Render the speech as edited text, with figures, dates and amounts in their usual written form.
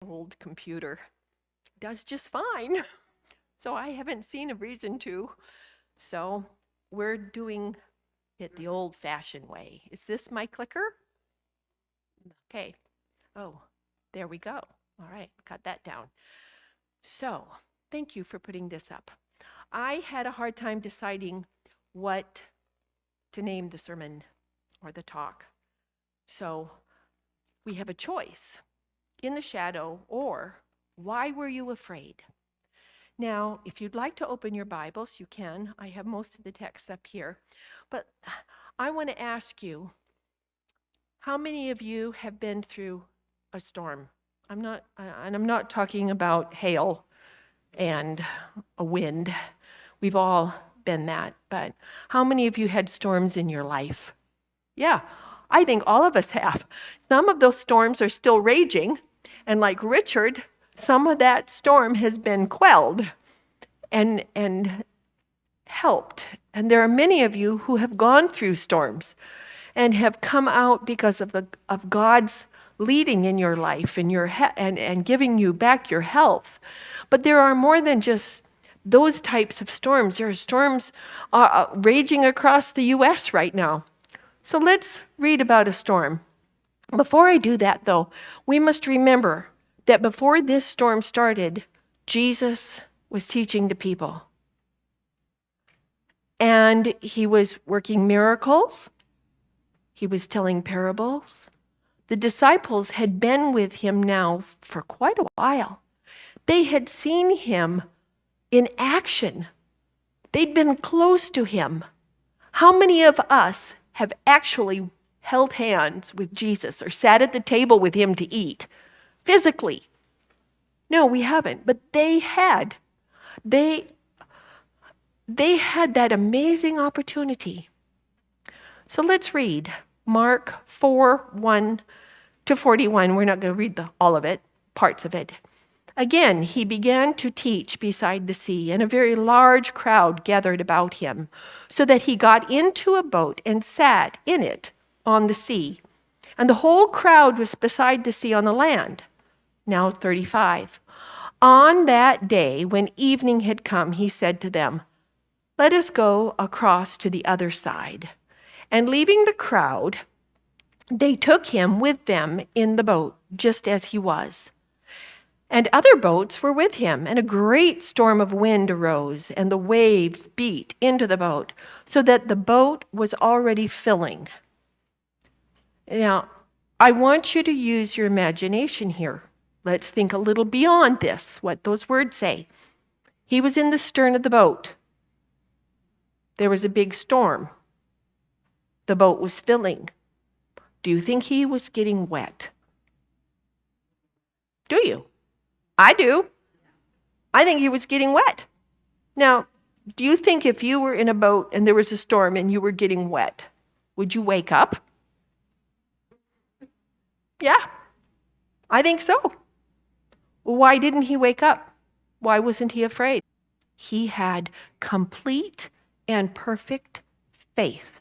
old computer does just fine. So I haven't seen a reason to. So we're doing it the old-fashioned way. Is this my clicker? Okay. Oh, there we go. All right, got that down. So thank you for putting this up. I had a hard time deciding what to name the sermon or the talk. So we have a choice: In the Shadow or Why Were You Afraid? Now, if you'd like to open your Bibles, you can. I have most of the text up here. But I want to ask you, how many of you have been through a storm? I'm not talking about hail and a wind. We've all been that. But how many of you had storms in your life? Yeah, I think all of us have. Some of those storms are still raging. And like Richard, some of that storm has been quelled and helped. And there are many of you who have gone through storms and have come out because of God's leading in your life and giving you back your health. But there are more than just those types of storms. There are storms raging across the U.S. right now. So let's read about a storm. Before I do that, though, we must remember that before this storm started, Jesus was teaching the people. And he was working miracles. He was telling parables. The disciples had been with him now for quite a while. They had seen him in action. They'd been close to him. How many of us have actually held hands with Jesus or sat at the table with him to eat physically? No, we haven't, but they had. They had that amazing opportunity. So let's read Mark 4:1-41. We're not going to read all of it, parts of it. Again, he began to teach beside the sea, and a very large crowd gathered about him, so that he got into a boat and sat in it on the sea. And the whole crowd was beside the sea on the land. Now 35. On that day, when evening had come, he said to them, "Let us go across to the other side." And leaving the crowd, they took him with them in the boat, just as he was. And other boats were with him, and a great storm of wind arose, and the waves beat into the boat, so that the boat was already filling. Now, I want you to use your imagination here. Let's think a little beyond this, what those words say. He was in the stern of the boat. There was a big storm. The boat was filling. Do you think he was getting wet? Do you? I do. I think he was getting wet. Now, do you think if you were in a boat and there was a storm and you were getting wet, would you wake up? Yeah, I think so. Why didn't he wake up? Why wasn't he afraid? He had complete and perfect faith.